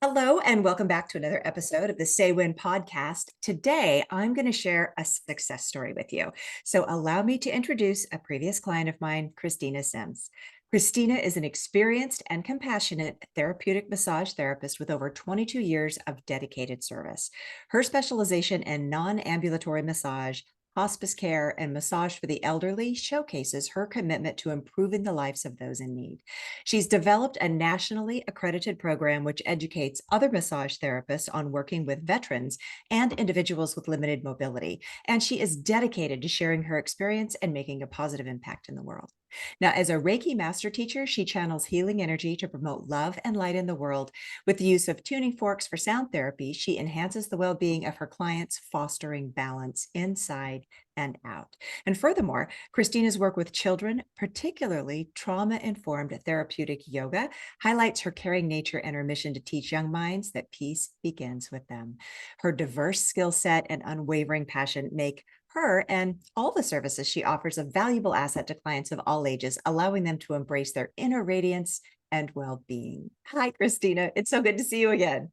Hello, and welcome back to another episode of the Say Win podcast. Today, I'm going to share a success story with you. So, allow me to introduce a previous client of mine, Kristina Sims. Kristina is an experienced and compassionate therapeutic massage therapist with over 22 years of dedicated service. Her specialization in non-ambulatory massage, hospice care, and massage for the elderly showcases her commitment to improving the lives of those in need. She's developed a nationally accredited program which educates other massage therapists on working with veterans and individuals with limited mobility. And she is dedicated to sharing her experience and making a positive impact in the world. Now, as a Reiki master teacher, she channels healing energy to promote love and light in the world. With the use of tuning forks for sound therapy, she enhances the well-being of her clients, fostering balance inside and out. And furthermore, Kristina's work with children, particularly trauma-informed therapeutic yoga, highlights her caring nature and her mission to teach young minds that peace begins with them. Her diverse skill set and unwavering passion make her and all the services she offers a valuable asset to clients of all ages, allowing them to embrace their inner radiance and well-being. Hi, Kristina. It's so good to see you again.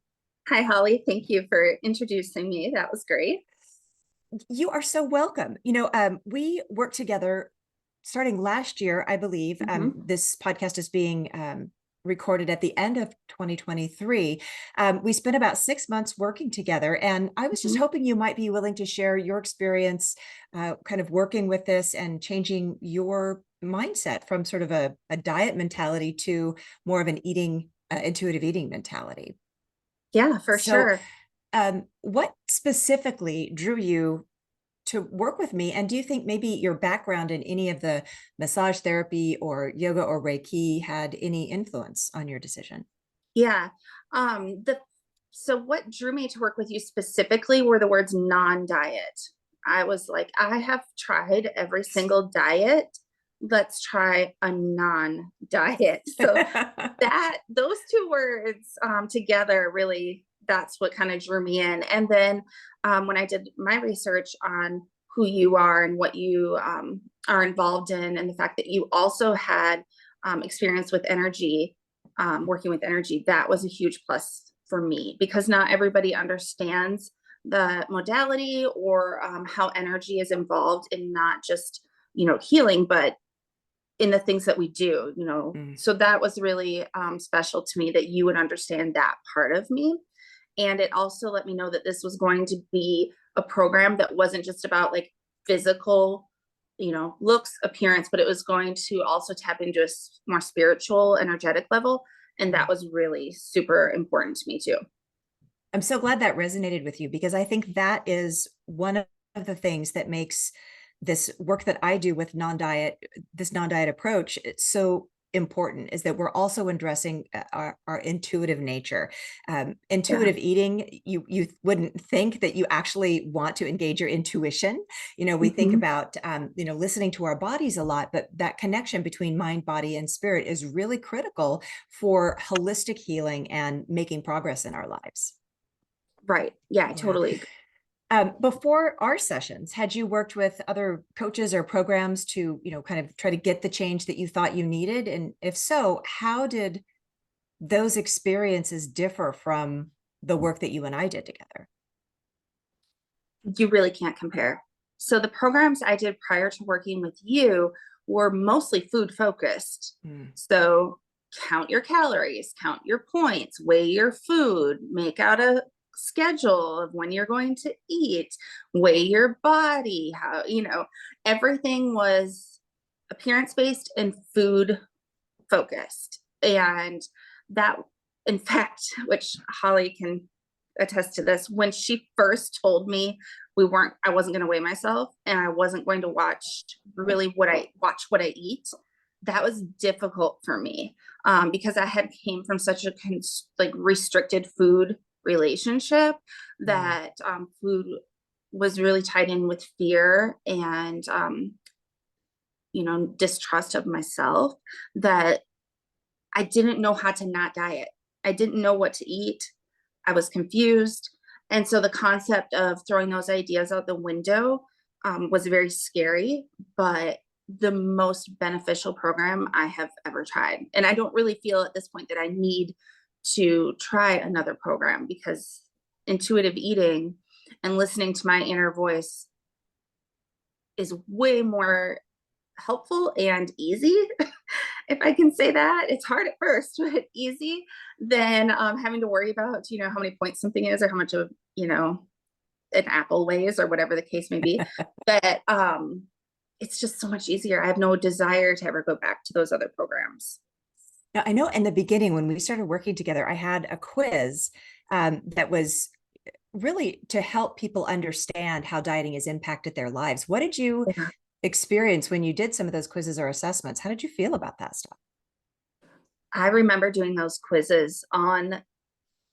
Hi, Holly. Thank you for introducing me. That was great. You are so welcome. We worked together starting last year, I believe. This podcast is being recorded at the end of 2023. We spent about 6 months working together, and I was just hoping you might be willing to share your experience kind of working with this and changing your mindset from sort of a diet mentality to more of an intuitive eating mentality. Yeah, for So, sure. what specifically drew you to work with me? And do you think maybe your background in any of the massage therapy or yoga or Reiki had any influence on your decision? Yeah. The so what drew me to work with you specifically were the words non-diet. I was like, I have tried every single diet. Let's try a non-diet. So that those two words together really, that's what kind of drew me in. And then when I did my research on who you are and what you are involved in, and the fact that you also had experience with energy, working with energy, that was a huge plus for me, because not everybody understands the modality or how energy is involved in not just healing, but in the things that we do. So that was really special to me that you would understand that part of me. And it also let me know that this was going to be a program that wasn't just about like physical looks, appearance, but it was going to also tap into a more spiritual, energetic level. And that was really super important to me too. I'm so glad that resonated with you, because I think that is one of the things that makes this work that I do with this non-diet approach, it's so important, is that we're also addressing our intuitive nature. Intuitive eating, you wouldn't think that you actually want to engage your intuition. We think about listening to our bodies a lot, but that connection between mind, body, and spirit is really critical for holistic healing and making progress in our lives. Right. Yeah, I Yeah. totally agree. Before our sessions, had you worked with other coaches or programs to, kind of try to get the change that you thought you needed? And if so, how did those experiences differ from the work that you and I did together? You really can't compare. So the programs I did prior to working with you were mostly food focused. So count your calories, count your points, weigh your food, make out a schedule of when you're going to eat, weigh your body, everything was appearance based and food focused. And that, in fact, which Holly can attest to this, when she first told me I wasn't going to weigh myself and I wasn't going to watch what I eat, that was difficult for me, because I had came from such a restricted food relationship that food was really tied in with fear and distrust of myself, that I didn't know how to not diet. I didn't know what to eat. I was confused. And so the concept of throwing those ideas out the window was very scary, but the most beneficial program I have ever tried. And I don't really feel at this point that I need to try another program, because intuitive eating and listening to my inner voice is way more helpful and easy, if I can say that. It's hard at first, but easy than having to worry about, how many points something is, or how much of, an apple weighs, or whatever the case may be. But it's just so much easier. I have no desire to ever go back to those other programs. Now, I know in the beginning when we started working together, I had a quiz that was really to help people understand how dieting has impacted their lives. What did you Yeah. experience when you did some of those quizzes or assessments? How did you feel about that stuff? I remember doing those quizzes on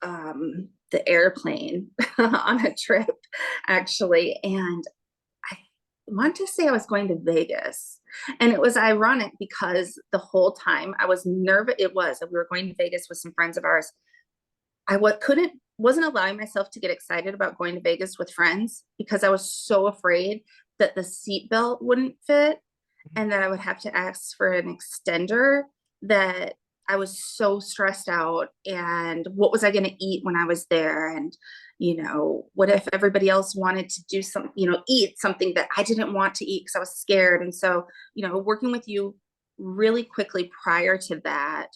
the airplane on a trip, actually. And I want to say I was going to Vegas. And it was ironic because the whole time I was nervous. We were going to Vegas with some friends of ours. Wasn't allowing myself to get excited about going to Vegas with friends because I was so afraid that the seatbelt wouldn't fit and that I would have to ask for an extender, that I was so stressed out. And what was I going to eat when I was there? And, what if everybody else wanted to do some, eat something that I didn't want to eat because I was scared? And so, working with you really quickly prior to that,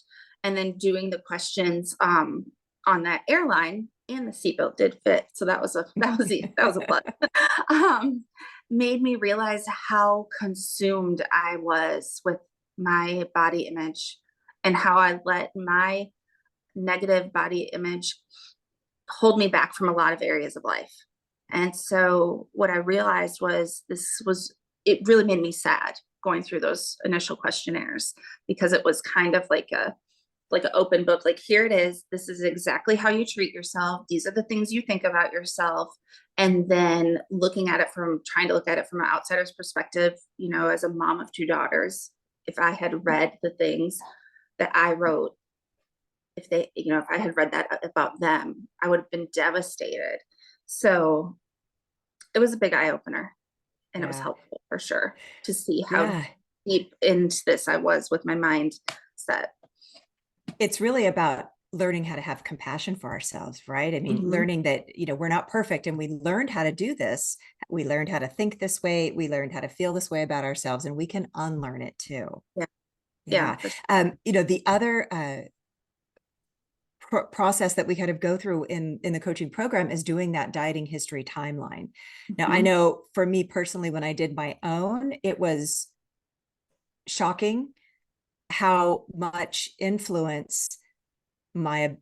and then doing the questions on that airline, and the seatbelt did fit. So that was a plus. Made me realize how consumed I was with my body image, and how I let my negative body image hold me back from a lot of areas of life. And so what I realized was it really made me sad going through those initial questionnaires, because it was kind of like an open book. Like, here it is. This is exactly how you treat yourself. These are the things you think about yourself. And then trying to look at it from an outsider's perspective, as a mom of two daughters, if I had read the things that I wrote, if I had read that about them, I would have been devastated. So it was a big eye opener, and it was Yeah. helpful for sure to see how Yeah. deep into this I was with my mind set. It's really about learning how to have compassion for ourselves, right? I mean, Mm-hmm. learning that, we're not perfect and we learned how to do this. We learned how to think this way. We learned how to feel this way about ourselves, and we can unlearn it too. Yeah. Yeah, Yeah. for sure. The other process that we kind of go through in the coaching program is doing that dieting history timeline. Now, I Mm-hmm. know for me personally, when I did my own, it was shocking how much influence my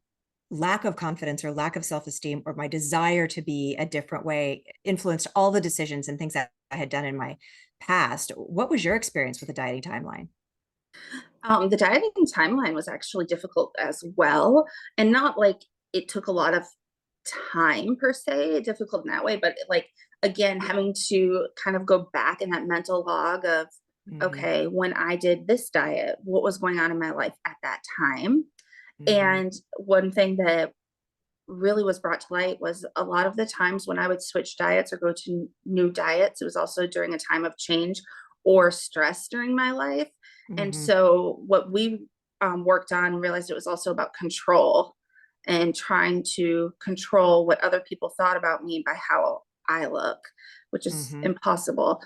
lack of confidence or lack of self-esteem or my desire to be a different way influenced all the decisions and things that I had done in my past. What was your experience with the dieting timeline? The dieting timeline was actually difficult as well, and not like it took a lot of time per se, difficult in that way, but like, again, having to kind of go back in that mental log of, Mm-hmm. okay, when I did this diet, what was going on in my life at that time? Mm-hmm. And one thing that really was brought to light was a lot of the times when I would switch diets or go to new diets, it was also during a time of change or stress during my life. And Mm-hmm. so what we worked on, realized it was also about control, and trying to control what other people thought about me by how I look, which is Mm-hmm. impossible.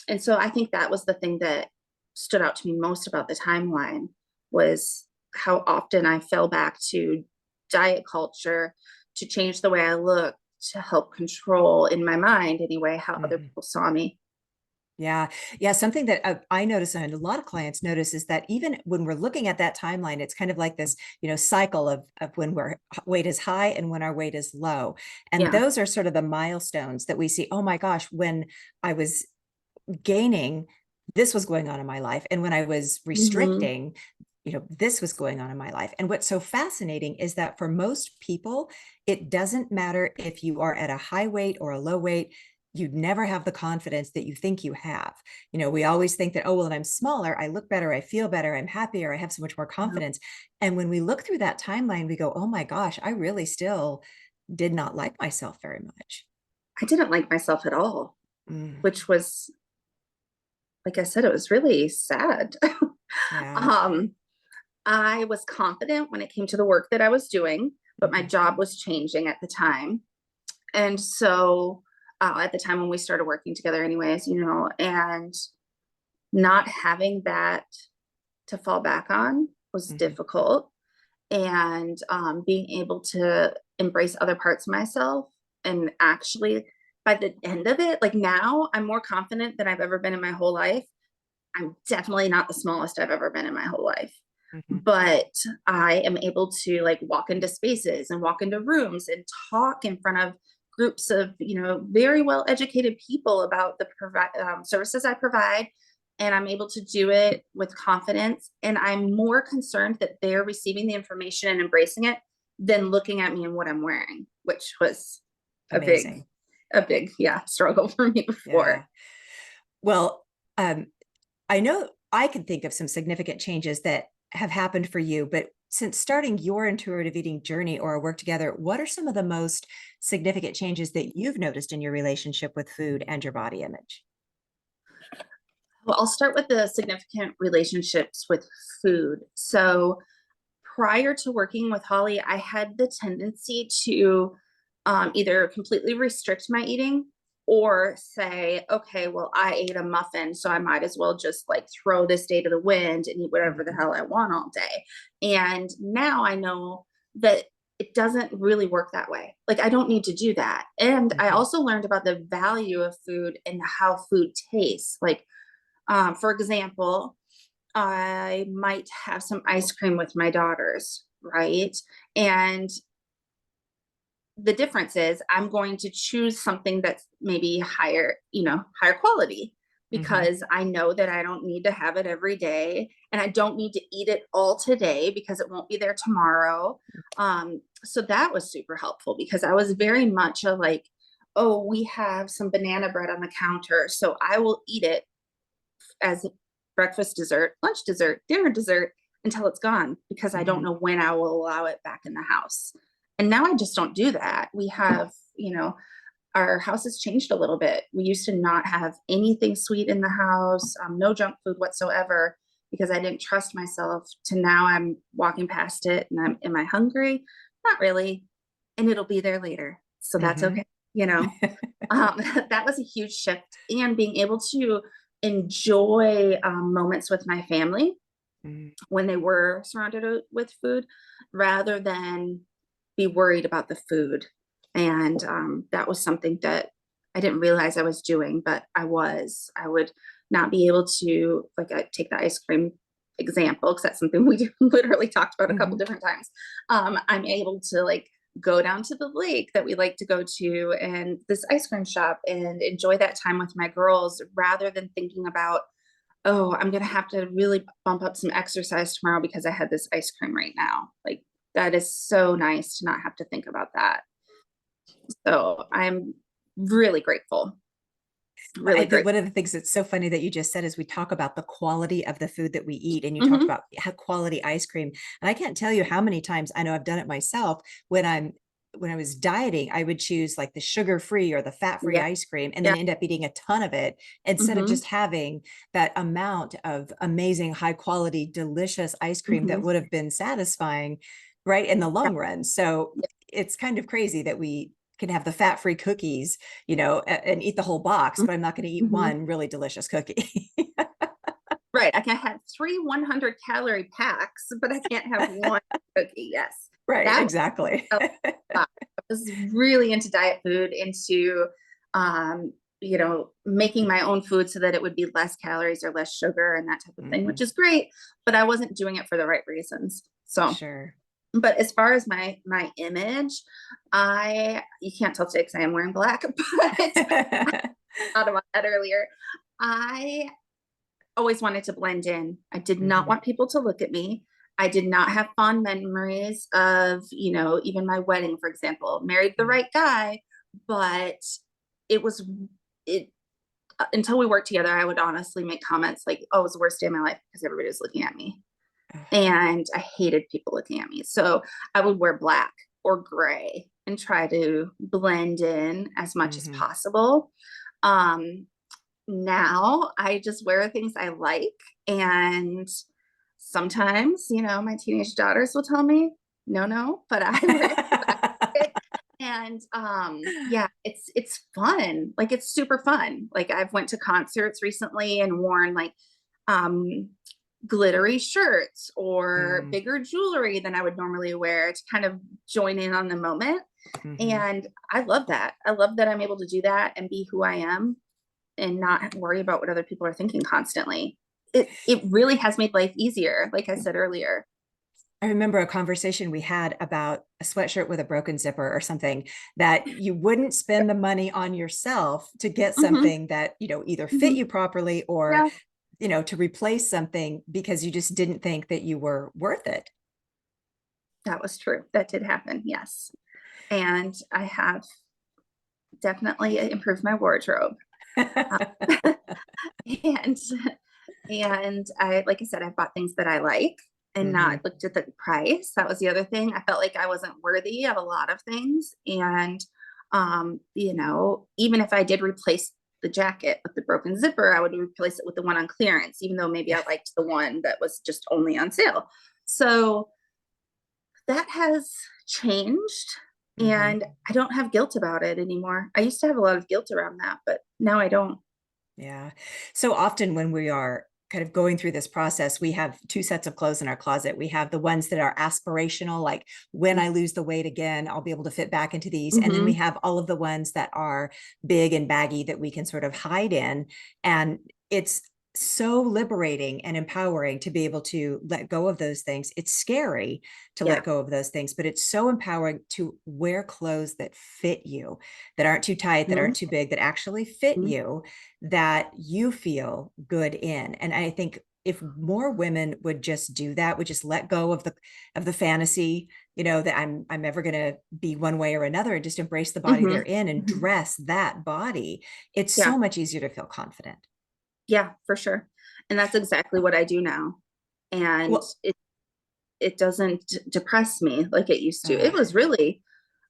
And so I think that was the thing that stood out to me most about the timeline, was how often I fell back to diet culture to change the way I look, to help control, in my mind anyway, how other Mm-hmm. people saw me. Yeah. Yeah. Something that I notice and a lot of clients notice is that even when we're looking at that timeline, it's kind of like this, cycle of when our weight is high and when our weight is low. And Yeah. those are sort of the milestones that we see. Oh my gosh, when I was gaining, this was going on in my life. And when I was Mm-hmm. restricting, this was going on in my life. And what's so fascinating is that for most people, it doesn't matter if you are at a high weight or a low weight. You'd never have the confidence that you think you have. We always think that, oh, well, when I'm smaller, I look better, I feel better, I'm happier, I have so much more Yeah. confidence. And when we look through that timeline, we go, oh my gosh, I really still did not like myself very much. I didn't like myself at all, Mm, which was, like I said, it was really sad. yeah. um, I was confident when it came to the work that I was doing, but my Mhm. job was changing at the time. And so at the time when we started working together anyways, and not having that to fall back on was Mhm. difficult. And being able to embrace other parts of myself, and actually by the end of it, like now I'm more confident than I've ever been in my whole life. I'm definitely not the smallest I've ever been in my whole life, Mhm. but I am able to like walk into spaces and walk into rooms and talk in front of groups of, very well educated people about the services I provide. And I'm able to do it with confidence. And I'm more concerned that they're receiving the information and embracing it than looking at me and what I'm wearing, which was a big, Amazing. yeah, struggle for me before. Yeah. Well, um, I know I can think of some significant changes that have happened for you, but since starting your intuitive eating journey or our work together, what are some of the most significant changes that you've noticed in your relationship with food and your body image? Well, I'll start with the significant relationships with food. So prior to working with Holly, I had the tendency to either completely restrict my eating or say, okay, well, I ate a muffin, so I might as well just like throw this day to the wind and eat whatever the Mhm. hell I want all day. And now I know that it doesn't really work that way. Like, I don't need to do that. And I Mhm. also learned about the value of food and how food tastes. Like, for example, I might have some ice cream with my daughters, right? And the difference is I'm going to choose something that's maybe higher, higher quality, Mhm. because I know that I don't need to have it every day and I don't need to eat it all today because it won't be there tomorrow. So that was super helpful because I was very much a like, oh, we have some banana bread on the counter, so I will eat it as breakfast dessert, lunch dessert, dinner dessert until it's gone because I don't Mhm. know when I will allow it back in the house. And now I just don't do that. We have, our house has changed a little bit. We used to not have anything sweet in the house, no junk food whatsoever, because I didn't trust myself. To now I'm walking past it and am I hungry? Not really. And it'll be there later. So that's Mhm. okay. You know, that was a huge shift. And being able to enjoy moments with my family Mhm. when they were surrounded with food rather than be worried about the food. And that was something that I didn't realize I was doing, but I was. I would not be able to, like, I take the ice cream example because that's something we literally talked about a couple Mhm. different times. I'm able to, like, go down to the lake that we like to go to and this ice cream shop and enjoy that time with my girls rather than thinking about, oh, I'm going to have to really bump up some exercise tomorrow because I had this ice cream right now. Like, that is so nice to not have to think about that. So I'm really grateful, Well, really one grateful. of the things that's so funny that you just said is we talk about the quality of the food that we eat, and you talked Hmm. about how quality ice cream. And I can't tell you how many times I know I've done it myself when I was dieting, I would choose like the sugar-free or the fat-free Yeah. ice cream and then Yeah. end up eating a ton of it instead of Hmm. just having that amount of amazing, high quality, delicious ice cream that Hmm. would have been satisfying, right, in the Yeah. long run. So it's kind of crazy that we can have the fat-free cookies, and eat the whole box, but I'm not going to eat Hmm. one really delicious cookie. Right. I can have three 100-calorie packs, but I can't have one cookie. Yes. Right, That exactly. was a lot. I was really into diet food, into, making my own food so that it would be less calories or less sugar and that type of thing, which Mhm. is great, but I wasn't doing it for the right reasons. So, Sure. but as far as my image, you can't tell today because I am wearing black, but I thought about that earlier. I always wanted to blend in. I did not Mhm. want people to look at me. I did not have fond memories of, even my wedding, for example. Married the Mm. right guy, but it was it until we worked together, I would honestly make comments like, "Oh, it was the worst day of my life because everybody was looking at me." Ugh. And I hated people looking at me. So I would wear black or gray and try to blend in as much as Mhm. possible. Um, Now I just wear things I like. And sometimes, my teenage daughters will tell me, no, but I really like it. And yeah, it's fun. Like it's super fun. Like I've went to concerts recently and worn like um glittery shirts or Mm, bigger jewelry than I would normally wear to kind of join in on the moment. mhm. And I love that. I love that I'm able to do that and be who I am and not worry about what other people are thinking constantly. It really has made life easier, like I said earlier. I remember a conversation we had about a sweatshirt with a broken zipper or something, that you wouldn't spend the money on yourself to get Hmm. something that, either fit Hmm. you properly or, Yeah, to replace something because you just didn't think that you were worth it. that was true. That did happen. Yes. And I have definitely improved my wardrobe. Uh, and like I said, I've bought things that I like and Hmm. not looked at the price. That was the other thing. I felt like I wasn't worthy of a lot of things. And even if I did replace the jacket with the broken zipper, I would replace it with the one on clearance, even though maybe Yeah. I liked the one that was just only on sale. So that has changed. Hmm. And I don't have guilt about it anymore. I used to have a lot of guilt around that, but now I don't. Yeah. So often when we are kind of going through this process, we have two sets of clothes in our closet. We have the ones that are aspirational, like when I lose the weight again, I'll be able to fit back into these. And then we Mm-hmm. have all of the ones that are big and baggy that we can sort of hide in. And it's so liberating and empowering to be able to let go of those things. It's scary to Yeah. let go of those things, but it's so empowering to wear clothes that fit you, that aren't too tight, that Mm-hmm. aren't too big, that actually fit you, that you feel good in. And I think if more women would just do that, would just let go of the fantasy, that I'm ever going to be one way or another, and just embrace the body they're Mm-hmm. in and Mm-hmm. dress that body, it's Yeah. so much easier to feel confident. Yeah, for sure. And that's exactly what I do now. And Well, it doesn't depress me like it used to. It uh, was really,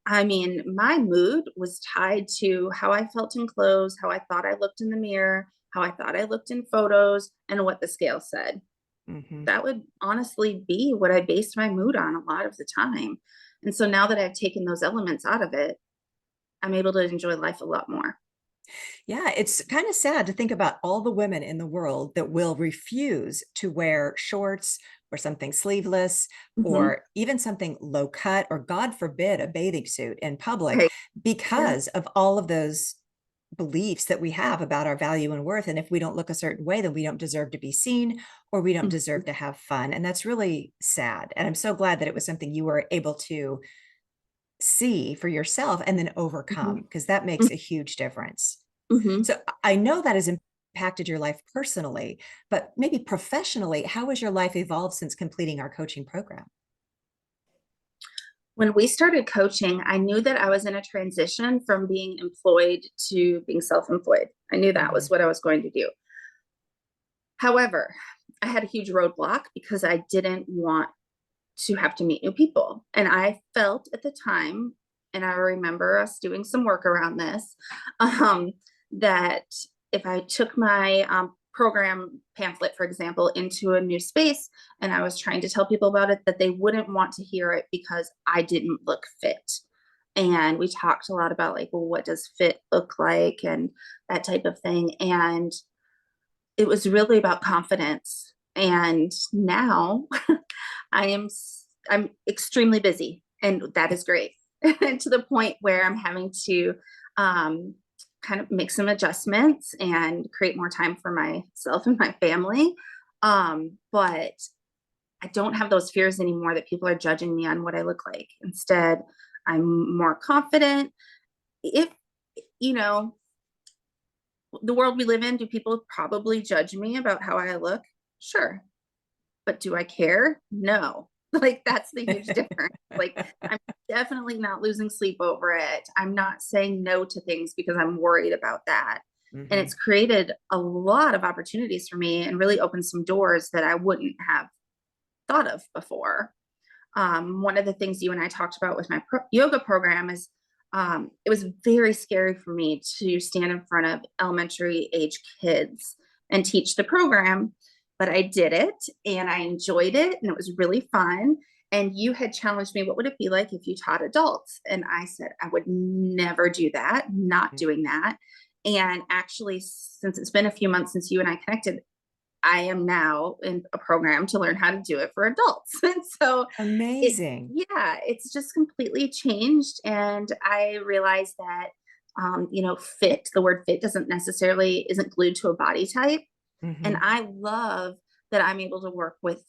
I mean, my mood was tied to how I felt in clothes, how I thought I looked in the mirror, how I thought I looked in photos, and what the scale said. mhm. That would honestly be what I based my mood on a lot of the time. And so now that I've taken those elements out of it, I'm able to enjoy life a lot more. Yeah, it's kind of sad to think about all the women in the world that will refuse to wear shorts or something sleeveless Hmm. or even something low cut, or God forbid, a bathing suit in public Right. Yeah. because of all of those beliefs that we have about our value and worth. And if we don't look a certain way, then we don't deserve to be seen or we don't Mhm. deserve to have fun. And that's really sad. And I'm so glad that it was something you were able to see for yourself and then overcome, Mhm. because that makes a huge difference. Mhm. So I know that has impacted your life personally, but maybe professionally, how has your life evolved since completing our coaching program? When we started coaching, I knew that I was in a transition from being employed to being self employed. I knew that Mhm. was what I was going to do. However, I had a huge roadblock because I didn't want to have to meet new people. And I felt at the time, and I remember us doing some work around this, um, that if I took my program pamphlet, for example, into a new space and I was trying to tell people about it, that they wouldn't want to hear it because I didn't look fit. And we talked a lot about like, well, what does fit look like and that type of thing. And it was really about confidence. And now I am I'm extremely busy, and that is great. To the point where I'm having to um, kind of make some adjustments and create more time for myself and my family. But I don't have those fears anymore that people are judging me on what I look like. Instead, I'm more confident. If you know the world we live in, do people probably judge me about how I look? Sure. But do I care? No. Like that's the huge difference. Like I'm definitely not losing sleep over it. I'm not saying no to things because I'm worried about that. And it's Mhm. created a lot of opportunities for me and really opened some doors that I wouldn't have thought of before. One of the things you and I talked about with my yoga program is it was very scary for me to stand in front of elementary age kids and teach the program but I did it and I enjoyed it and it was really fun. And you had challenged me, what would it be like if you taught adults? And I said, I would never do that, not doing that. And actually, since it's been a few months since you and I connected, I am now in a program to learn how to do it for adults. And so Amazing. yeah, it's just completely changed. And I realized that, fit, the word fit doesn't necessarily isn't glued to a body type. And Hmm. I love that I'm able to work with,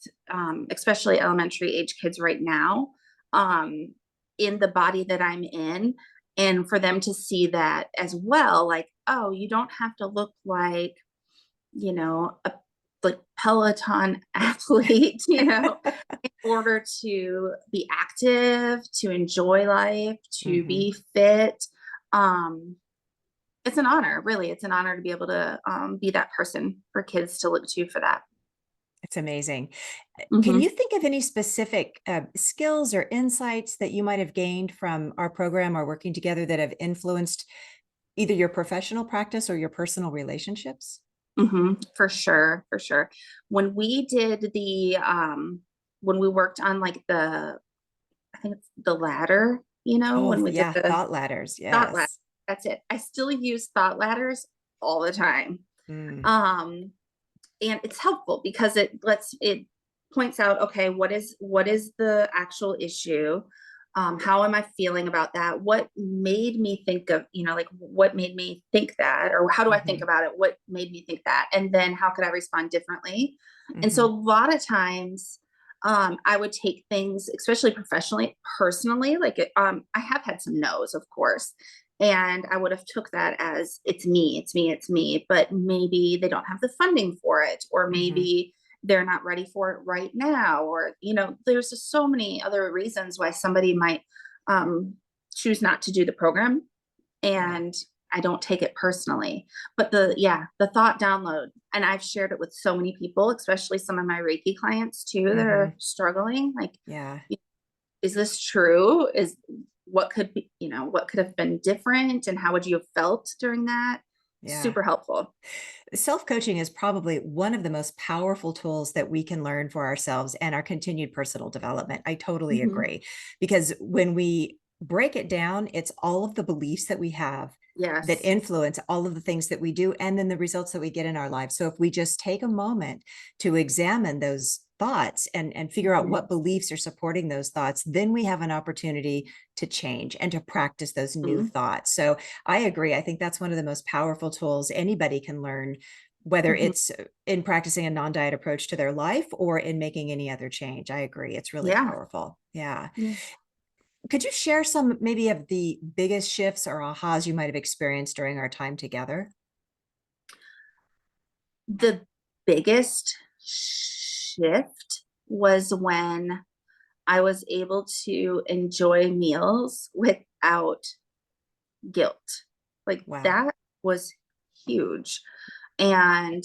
especially elementary age kids right now, um, in the body that I'm in. And for them to see that as well, like, oh, you don't have to look like, a like Peloton athlete, in order to be active, to enjoy life, to Hmm. be fit. Um, it's an honor, really. It's an honor to be able to be that person for kids to look to for that. It's amazing. Can Hmm. you think of any specific skills or insights that you might have gained from our program or working together that have influenced either your professional practice or your personal relationships? For sure, for sure. When we did when we worked on like I think it's the ladder, Oh, when we did yeah. the Thought ladders. thought ladder, Yes. that's it. I still use thought ladders all the time. Mm, Um, and it's helpful because it points out, okay, what is the actual issue? How am I feeling about that? What made me think of, like what made me think that, or how do I think mhm, about it? What made me think that? And then how could I respond differently? And so a mhm, lot of times, I would take things, especially professionally, personally, like I have had some no's, of course, and I would have took that as it's me, it's me, it's me, but maybe they don't have the funding for it, or mhm. maybe they're not ready for it right now, or there's just so many other reasons why somebody might um, choose not to do the program, Yeah. and I don't take it personally. But the thought download, and I've shared it with so many people, especially some of my Reiki clients too, that are Mhm. struggling. Like, Yeah. is this true? Is what could be, what could have been different, and how would you have felt during that? Yeah. Super helpful. Self-coaching is probably one of the most powerful tools that we can learn for ourselves and our continued personal development. I totally Hmm. agree. Because when we break it down, it's all of the beliefs that we have that Yes. influence all of the things that we do and then the results that we get in our lives. So if we just take a moment to examine those thoughts and figure out Hmm. what beliefs are supporting those thoughts, then we have an opportunity to change and to practice those new Hmm. thoughts. So I agree. I think that's one of the most powerful tools anybody can learn, whether Hmm. it's in practicing a non-diet approach to their life or in making any other change. I agree. It's really Yeah. powerful. Yeah. Yeah. Could you share some maybe of the biggest shifts or ahas you might have experienced during our time together? The biggest shift was when I was able to enjoy meals without guilt. Like Wow. that was huge. And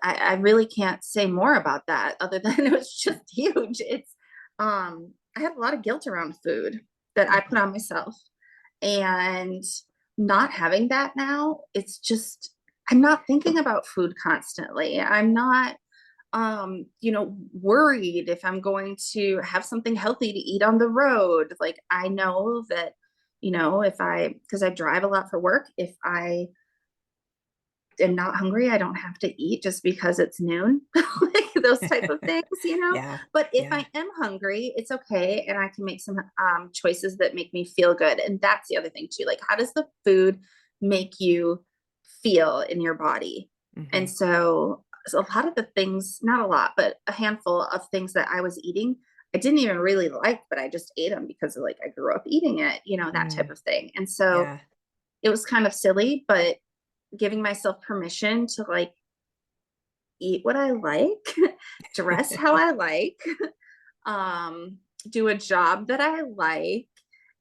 I really can't say more about that other than it was just huge. I had a lot of guilt around food that I put Mhm. on myself. And not having that now, it's just, I'm not thinking about food constantly. I'm not worried if I'm going to have something healthy to eat on the road. Like I know that, because I drive a lot for work, if I am not hungry, I don't have to eat just because it's noon, like those type of things. Yeah. But if Yeah. I am hungry, it's okay. And I can make some choices that make me feel good. And that's the other thing too. Like, how does the food make you feel in your body? And Mhm. so a lot of the things, not a lot, but a handful of things that I was eating, I didn't even really like, but I just ate them because like I grew up eating it, that type Mm. of thing. And so Yeah. it was kind of silly, but giving myself permission to like eat what I like, dress how I like, um, do a job that I like,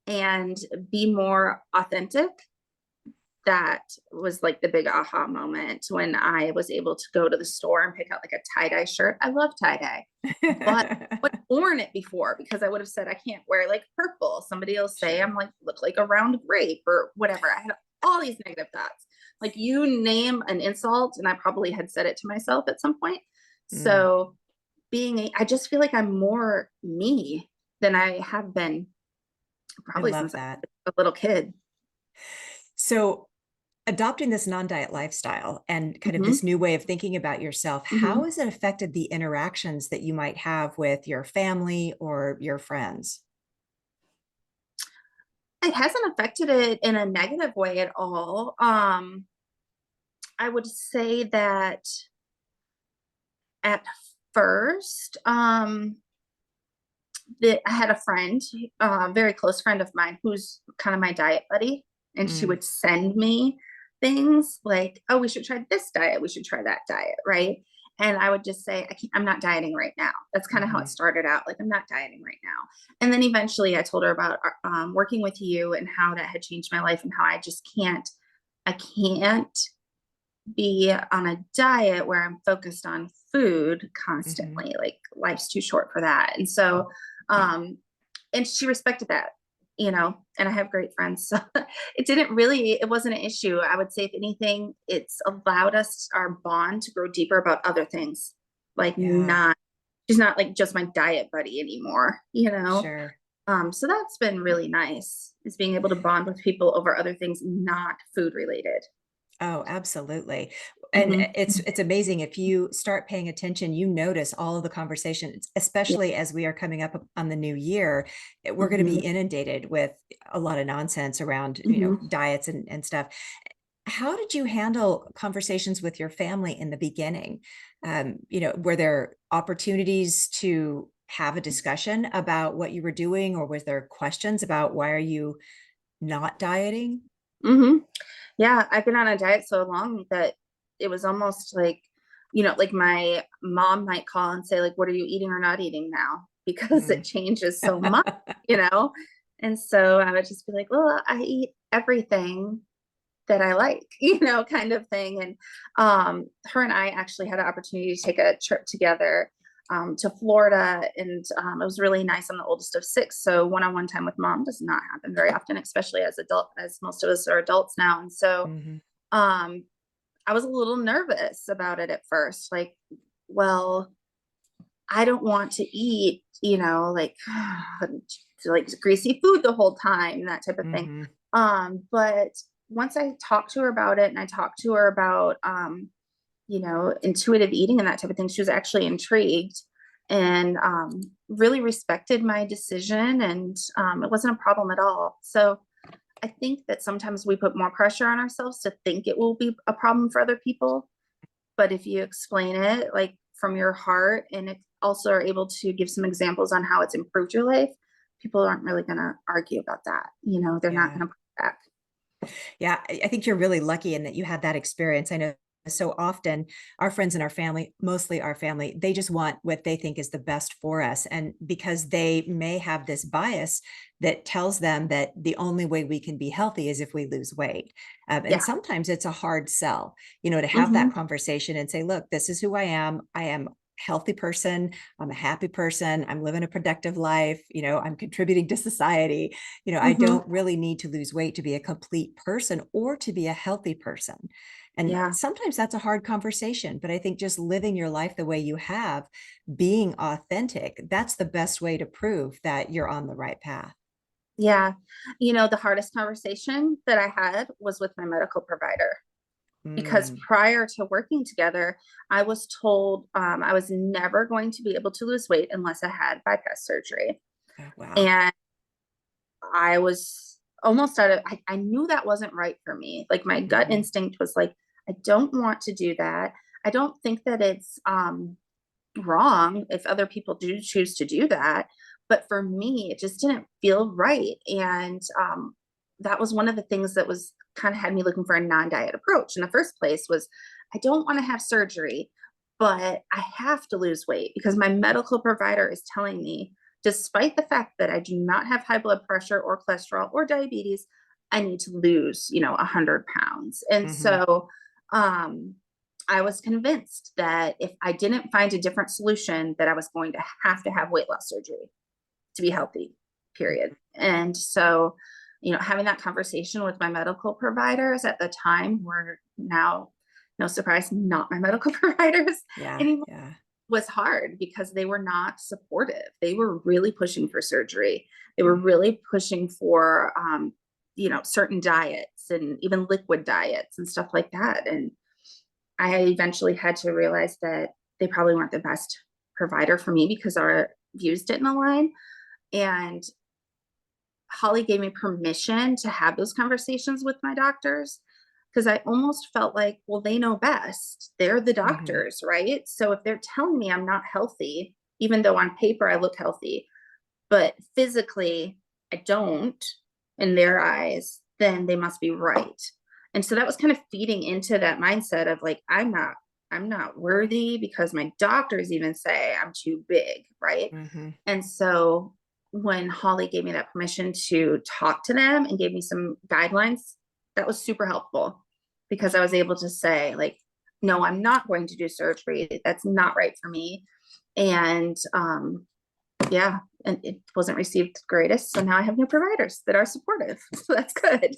and be more authentic. That was like the big aha moment when I was able to go to the store and pick out like a tie-dye shirt. I love tie-dye, but I would have worn it before because I would have said I can't wear like purple. Somebody will say Sure. I'm like look like a round grape or whatever. I had all these negative thoughts. Like you name an insult, and I probably had said it to myself at some point. Mm, So I just feel like I'm more me than I have been I probably love since I that. was a little kid. So, adopting this non-diet lifestyle and kind of Hmm. this new way of thinking about yourself, how Hmm. has it affected the interactions that you might have with your family or your friends? It hasn't affected it in a negative way at all. I would say that at first, that I had a friend, a very close friend of mine, who's kind of my diet buddy, and she Mm, would send me things like, "Oh, we should try this diet. We should try that diet," right? And I would just say, "I can't, I'm not dieting right now." That's kind of how it mhm. started out. Like, I'm not dieting right now. And then eventually, I told her about working with you and how that had changed my life and how I can't be on a diet where I'm focused on food Mhm. constantly. Like life's too short for that. And so, um, and she respected that, and I have great friends. So it wasn't an issue. I would say, if anything, it's allowed us, our bond, to grow deeper about other things. Like, Yeah, she's not like just my diet buddy anymore. sure. So that's been really nice, is being able to bond with people over other things, not food related. Oh, absolutely. And Hmm. it's amazing if you start paying attention, you notice all of the conversations, Yeah. especially as we are coming up on the new year. We're going to be Hmm. inundated with a lot of nonsense around, Hmm. diets and stuff. How did you handle conversations with your family in the beginning? Were there opportunities to have a discussion about what you were doing, or was there questions about why are you not dieting? Hmm. Yeah, I've been on a diet so long that it was almost like, like my mom might call and say, like, "What are you eating or not eating now?" Because it Mm. changes so much, you know? And so I would just be like, "Well, I eat everything that I like," kind of thing. And her and I actually had an opportunity to take a trip together to Florida, and it was really nice. I'm the oldest of six, so one-on-one time with mom does not happen very often, especially as most of us are adults now. And so Mhm. um, I was a little nervous about it at first, like, well, I don't want to eat, like greasy food the whole time, that type of thing. Mhm. But once I talked to her about it, and I talked to her about, intuitive eating and that type of thing, she was actually intrigued, and really respected my decision. And it wasn't a problem at all. So I think that sometimes we put more pressure on ourselves to think it will be a problem for other people. But if you explain it like from your heart, and it also are able to give some examples on how it's improved your life, people aren't really going to argue about that. They're not Yeah. going to push back. Yeah, I think you're really lucky in that you had that experience. I know so often our friends and our family, mostly our family, they just want what they think is the best for us. And because they may have this bias that tells them that the only way we can be healthy is if we lose weight. And Yeah. sometimes it's a hard sell, to have that Hmm. conversation and say, look, this is who I am. I am healthy person. I'm a happy person. I'm living a productive life. I'm contributing to society. I Hmm. don't really need to lose weight to be a complete person or to be a healthy person. And Yeah. sometimes that's a hard conversation, but I think just living your life the way you have, being authentic, that's the best way to prove that you're on the right path. Yeah. The hardest conversation that I had was with my medical provider, because Mm. prior to working together, I was told I was never going to be able to lose weight unless I had bypass surgery. Oh, wow. And I was almost I knew that wasn't right for me. Like my gut Hmm. instinct was like, I don't want to do that. I don't think that it's wrong if other people do choose to do that. But for me, it just didn't feel right. And that was one of the things that was kind of had me looking for a non-diet approach in the first place. Was I don't want to have surgery, but I have to lose weight because my medical provider is telling me, despite the fact that I do not have high blood pressure or cholesterol or diabetes, I need to lose, 100 pounds. And Hmm. so um, I was convinced that if I didn't find a different solution, that I was going to have weight loss surgery to be healthy, period. And so, having that conversation with my medical providers at the time were now, no surprise, not my medical providers Yeah. anymore, Yeah. was hard because they were not supportive. They were really pushing for surgery. They were Mm. really pushing for, certain diets and even liquid diets and stuff like that. And I eventually had to realize that they probably weren't the best provider for me because our views didn't align. And Holly gave me permission to have those conversations with my doctors because I almost felt like, well, they know best. They're the Mhm. doctors, right? So if they're telling me I'm not healthy, even though on paper I look healthy, but physically I don't in their eyes, then they must be right. And so that was kind of feeding into that mindset of like, I'm not worthy because my doctors even say I'm too big, right? Mhm. And so when Holly gave me that permission to talk to them and gave me some guidelines, that was super helpful because I was able to say, like, no, I'm not going to do surgery. That's not right for me. And yeah, and it wasn't received greatest. So now I have new providers that are supportive. So that's good.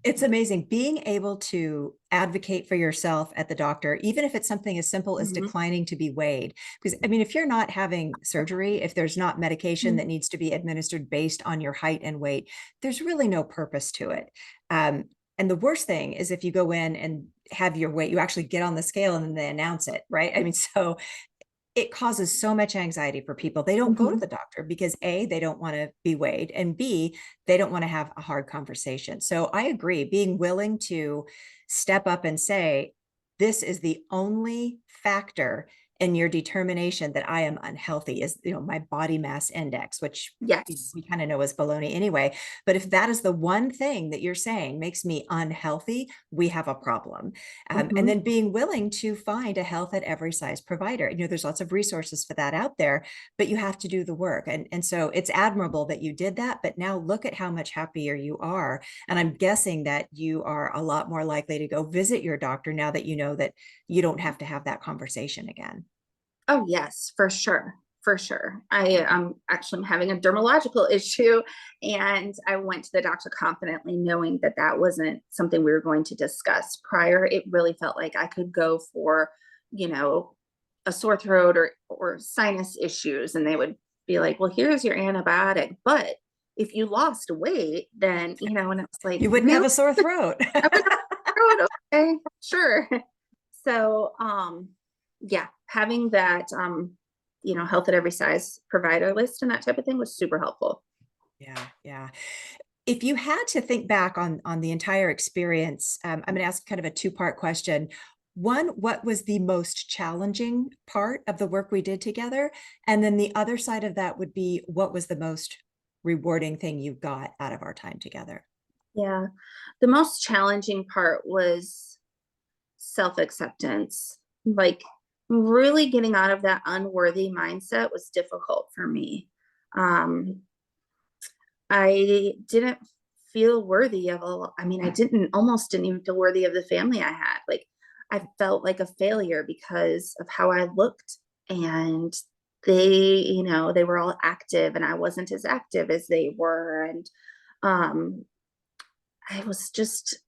It's amazing being able to advocate for yourself at the doctor, even if it's something as simple as Mhm. declining to be weighed. Because, I mean, if you're not having surgery, if there's not medication that Mhm. needs to be administered based on your height and weight, there's really no purpose to it. And the worst thing is if you go in and have your weight, you actually get on the scale and then they announce it, right? I mean, so it causes so much anxiety for people. They don't go to Mhm. the doctor because A, they don't want to be weighed, and B, they don't want to have a hard conversation. So I agree, being willing to step up and say, this is the only factor in your determination that I am unhealthy is, my body mass index, which Yes. we kind of know is baloney anyway. But if that is the one thing that you're saying makes me unhealthy, we have a problem. And Mhm. then being willing to find a health at every size provider. There's lots of resources for that out there, but you have to do the work. And so it's admirable that you did that, but now look at how much happier you are. And I'm guessing that you are a lot more likely to go visit your doctor now that you know that you don't have to have that conversation again. Oh, yes, for sure. For sure. I'm actually having a dermatological issue, and I went to the doctor confidently, knowing that that wasn't something we were going to discuss prior. It really felt like I could go for, you know, a sore throat or sinus issues, and they would be like, "Well, here's your antibiotic, but if you lost weight, then," and it's like, You wouldn't really? have a sore throat. I would not, okay, sure. So, yeah, having that, health at every size provider list and that type of thing was super helpful. Yeah, yeah. If you had to think back on the entire experience, I'm going to ask kind of a two-part question. One, what was the most challenging part of the work we did together? And then the other side of that would be, what was the most rewarding thing you got out of our time together? Yeah. The most challenging part was self-acceptance. Like really getting out of that unworthy mindset was difficult for me. Um, I didn't feel worthy of I mean, I almost didn't even feel worthy of the family I had. Like, I felt like a failure because of how I looked. And they were all active and I wasn't as active as they were. And um, I was just,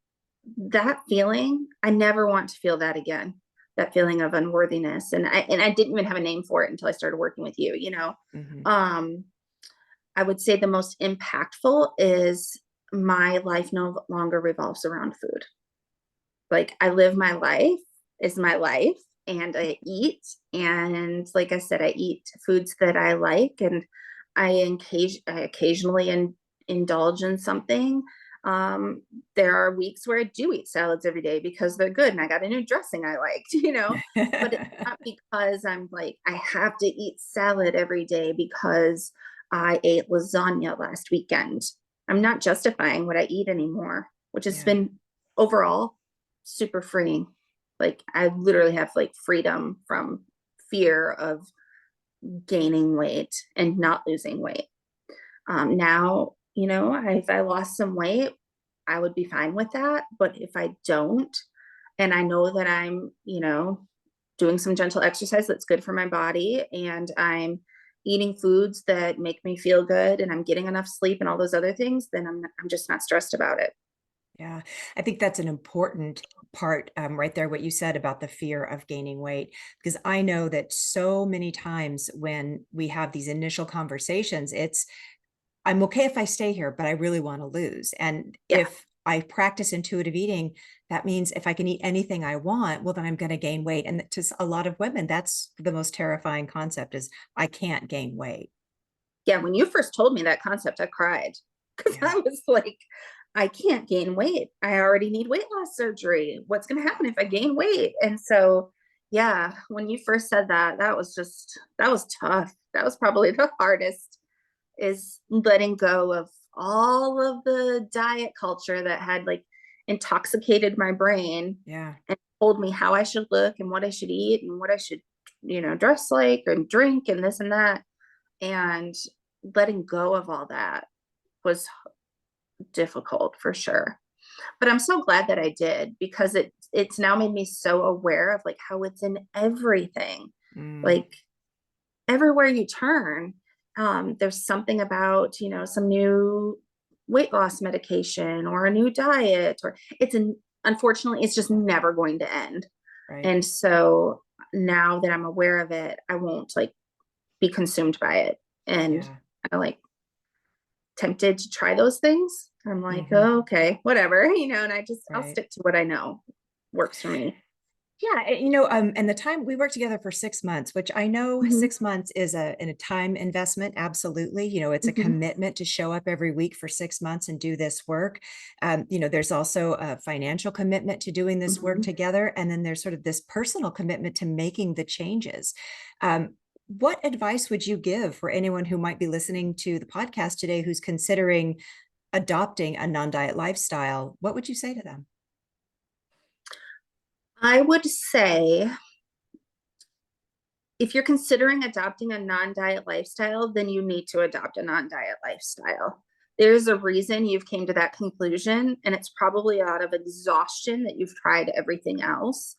that feeling, I never want to feel that again. That feeling of unworthiness. And I didn't even have a name for it until I started working with you. Mhm. Um, I would say the most impactful is my life no longer revolves around food. Like I live my life is my life and I eat. And like I said, I eat foods that I like and I occasionally indulge in something. There are weeks where I do eat salads every day because they're good and I got a new dressing I liked, but it's not because I'm like, I have to eat salad every day because I ate lasagna last weekend. I'm not justifying what I eat anymore, which has Yeah. been overall super freeing. Like I literally have like freedom from fear of gaining weight and not losing weight. Now, if I lost some weight, I would be fine with that. But if I don't, and I know that I'm, doing some gentle exercise that's good for my body, and I'm eating foods that make me feel good, and I'm getting enough sleep and all those other things, then I'm just not stressed about it. Yeah, I think that's an important part, right there, what you said about the fear of gaining weight, because I know that so many times when we have these initial conversations, it's, I'm okay if I stay here, but I really want to lose. And Yeah. if I practice intuitive eating, that means if I can eat anything I want, well, then I'm going to gain weight. And to a lot of women, that's the most terrifying concept is I can't gain weight. Yeah. When you first told me that concept, I cried because Yeah. I was like, I can't gain weight. I already need weight loss surgery. What's going to happen if I gain weight? And so, yeah, when you first said that, that was tough. That was probably the hardest, is letting go of all of the diet culture that had like intoxicated my brain Yeah. and told me how I should look and what I should eat and what I should, dress like and drink and this and that. And letting go of all that was difficult for sure. But I'm so glad that I did, because it's now made me so aware of like how it's in everything. Mm, Like everywhere you turn, there's something about, some new weight loss medication or a new diet, or unfortunately, it's just never going to end. right. And so now that I'm aware of it, I won't like be consumed by it. And Yeah. I like tempted to try those things. I'm like, Hmm. oh, okay, whatever, and I'll Right. stick to what I know works for me. Yeah, and the time we worked together for 6 months, which I know Hmm. 6 months is a time investment. Absolutely. It's a Hmm. commitment to show up every week for 6 months and do this work. There's also a financial commitment to doing this work Hmm. together. And then there's sort of this personal commitment to making the changes. What advice would you give for anyone who might be listening to the podcast today who's considering adopting a non-diet lifestyle? What would you say to them? I would say if you're considering adopting a non-diet lifestyle, then you need to adopt a non-diet lifestyle. There's a reason you've came to that conclusion, and it's probably out of exhaustion that you've tried everything else.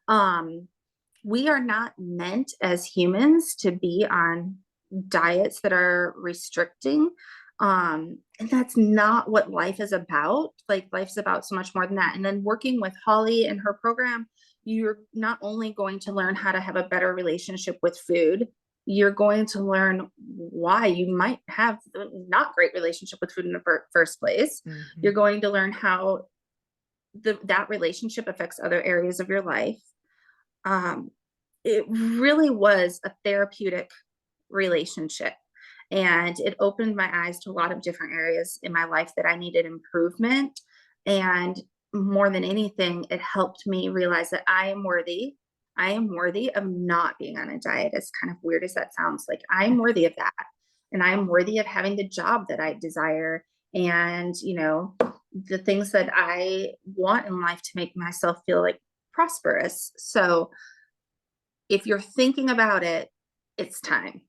Um, we are not meant as humans to be on diets that are restricting. And that's not what life is about. Like, life's about so much more than that. And then working with Holly and her program, you're not only going to learn how to have a better relationship with food, you're going to learn why you might have not great relationship with food in the first place. You're Mhm. going to learn how that relationship affects other areas of your life. um, it really was a therapeutic relationship. And it opened my eyes to a lot of different areas in my life that I needed improvement. And more than anything, it helped me realize that I am worthy. I am worthy of not being on a diet, as kind of weird as that sounds. Like, I am worthy of that. And I am worthy of having the job that I desire, and, the things that I want in life to make myself feel like prosperous. So if you're thinking about it, it's time.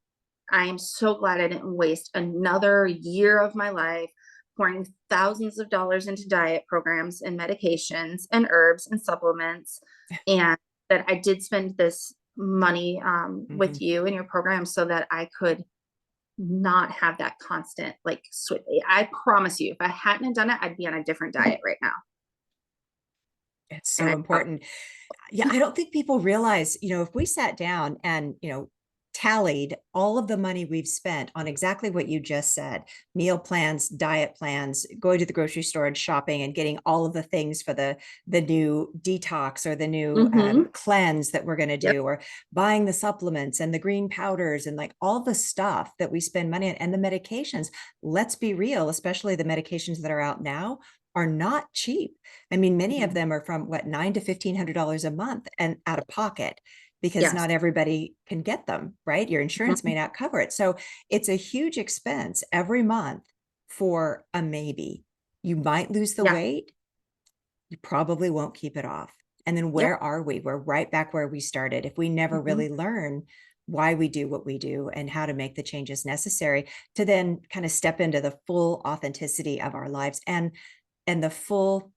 I am so glad I didn't waste another year of my life pouring thousands of dollars into diet programs and medications and herbs and supplements, and that I did spend this money Mhm. with you and your program so that I could not have that constant like switch. I promise you, if I hadn't done it, I'd be on a different diet right now. It's And so I promise. important. Yeah, I don't think people realize, if we sat down and, tallied all of the money we've spent on exactly what you just said, meal plans, diet plans, going to the grocery store and shopping and getting all of the things for the new detox or the new Mm-hmm. cleanse that we're going to Yep. do, or buying the supplements and the green powders and like all the stuff that we spend money on and the medications. Let's be real, especially the medications that are out now are not cheap. I mean, many of Mhm. them are from what, nine to $1,500 a month and out of pocket, because Yes. not everybody can get them, right? Your insurance may Mhm. not cover it. So it's a huge expense every month for a maybe. You might lose the Yeah. weight, you probably won't keep it off. And then Yep. where are we? We're right back where we started. If we never Mhm. really learn why we do what we do and how to make the changes necessary to then kind of step into the full authenticity of our lives and the full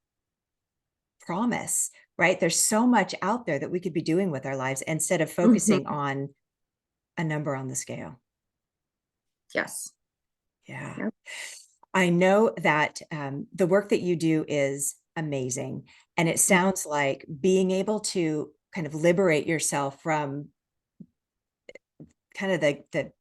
promise, right? There's so much out there that we could be doing with our lives instead of focusing Mhm. on a number on the scale. Yes. Yeah. Yep. I know that the work that you do is amazing. And it sounds like being able to kind of liberate yourself from kind of the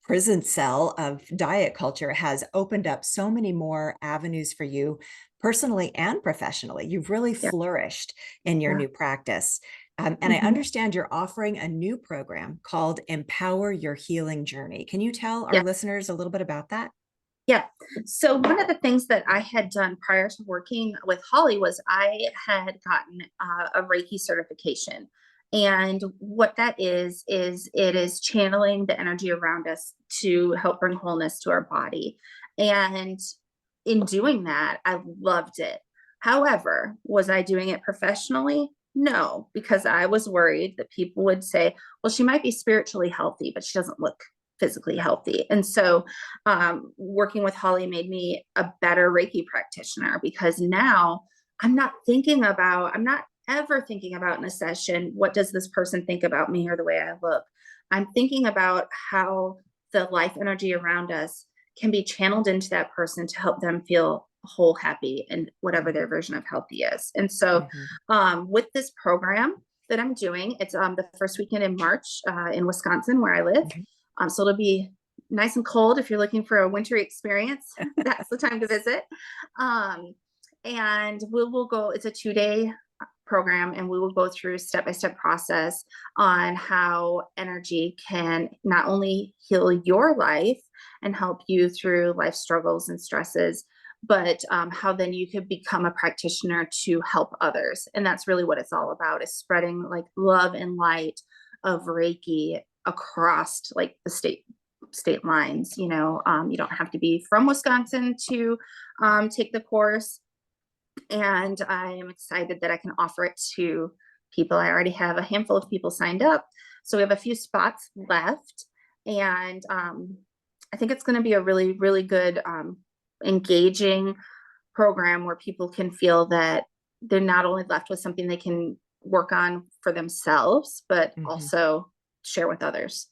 prison cell of diet culture has opened up so many more avenues for you personally and professionally. You've really Yeah. flourished in your Yeah. new practice. And I understand you're offering a new program called Empower Your Healing Journey. Can you tell our Yeah. listeners a little bit about that? Yeah. So one of the things that I had done prior to working with Holly was I had gotten a Reiki certification. And what that is it is channeling the energy around us to help bring wholeness to our body. And in doing that, I loved it. However, was I doing it professionally? No, because I was worried that people would say, well, she might be spiritually healthy, but she doesn't look physically healthy. And so working with Holly made me a better Reiki practitioner, because now I'm not ever thinking about in a session, what does this person think about me or the way I look? I'm thinking about how the life energy around us can be channeled into that person to help them feel whole, happy, and whatever their version of healthy is. And so Mhm. with this program that I'm doing, it's the first weekend in March in Wisconsin, where I live. Mhm. So it'll be nice and cold if you're looking for a wintry experience. That's the time to visit. Um, and we will go, it's a 2-day program, and we will go through step-by-step process on how energy can not only heal your life and help you through life struggles and stresses, but how then you could become a practitioner to help others. And that's really what it's all about, is spreading like love and light of Reiki across like the state lines. You don't have to be from Wisconsin to take the course. And I am excited that I can offer it to people. I already have a handful of people signed up, so we have a few spots left. And I think it's going to be a really, really good, engaging program where people can feel that they're not only left with something they can work on for themselves, but Mhm. also share with others.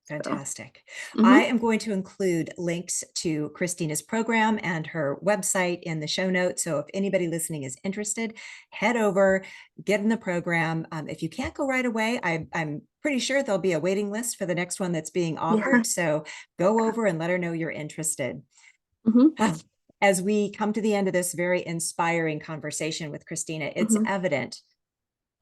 So, Fantastic. I mhm. am going to include links to Kristina's program and her website in the show notes. So if anybody listening is interested, head over, get in the program. If you can't go right away, I'm pretty sure there'll be a waiting list for the next one that's being Yeah. offered. So go over and let her know you're interested. Mhm. Ah, As we come to the end of this very inspiring conversation with Kristina, it's Mhm. evident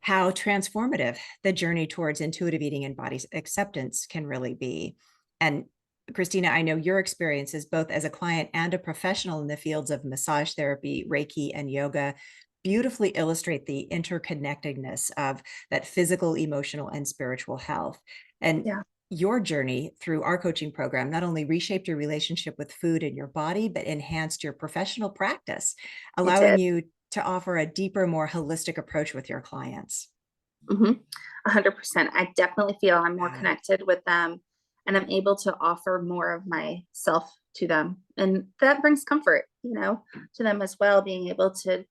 how transformative the journey towards intuitive eating and body acceptance can really be. And Kristina, I know your experiences both as a client and a professional in the fields of massage therapy, Reiki, and yoga beautifully illustrate the interconnectedness of that physical, emotional, and spiritual health. And Yeah, your journey through our coaching program not only reshaped your relationship with food and your body, but enhanced your professional practice, it allowing did. you to offer a deeper, more holistic approach with your clients. 100%. I definitely feel I'm more Wow. connected with them, and I'm able to offer more of myself to them. And that brings comfort, to them as well, being able to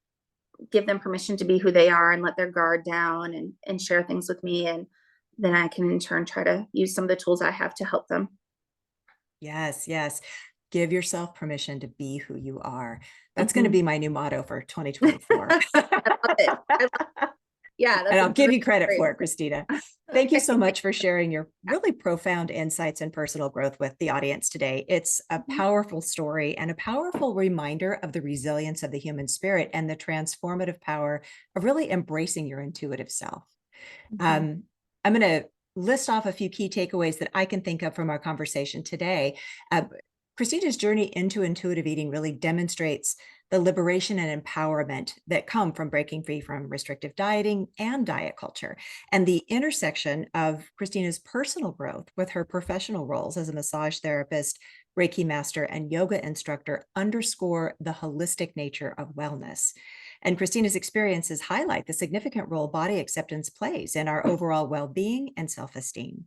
give them permission to be who they are and let their guard down, and share things with me. And then I can in turn try to use some of the tools I have to help them. Yes, yes. Give yourself permission to be who you are. That's going to Mhm. be my new motto for 2024. I love it. Yeah, And that's a I'll give great you credit for phrase. it, Kristina. Thank you so Okay. much for sharing your really profound insights and personal growth with the audience today. It's a Mhm. powerful story and a powerful reminder of the resilience of the human spirit and the transformative power of really embracing your intuitive self. Mhm. Um, I'm going to list off a few key takeaways that I can think of from our conversation today. Uh, Kristina's journey into intuitive eating really demonstrates the liberation and empowerment that come from breaking free from restrictive dieting and diet culture. And the intersection of Kristina's personal growth with her professional roles as a massage therapist, Reiki master, and yoga instructor underscore the holistic nature of wellness. And Kristina's experiences highlight the significant role body acceptance plays in our overall well-being and self-esteem.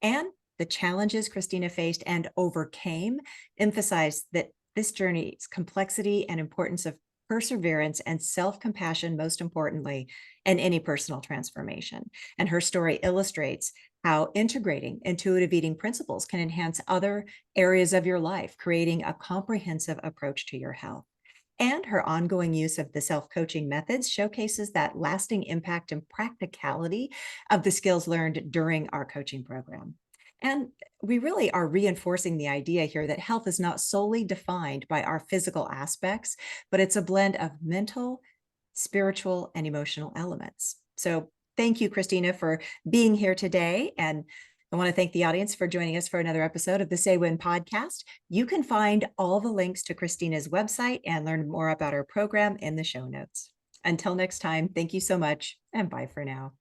And the challenges Kristina faced and overcame emphasize that this journey's complexity and importance of perseverance and self-compassion, most importantly, in any personal transformation. And her story illustrates how integrating intuitive eating principles can enhance other areas of your life, creating a comprehensive approach to your health. And her ongoing use of the self-coaching methods showcases that lasting impact and practicality of the skills learned during our coaching program. And we really are reinforcing the idea here that health is not solely defined by our physical aspects, but it's a blend of mental, spiritual, and emotional elements. So thank you, Kristina, for being here today. And I want to thank the audience for joining us for another episode of the Say When podcast. You can find all the links to Kristina's website and learn more about her program in the show notes. Until next time, thank you so much, and bye for now.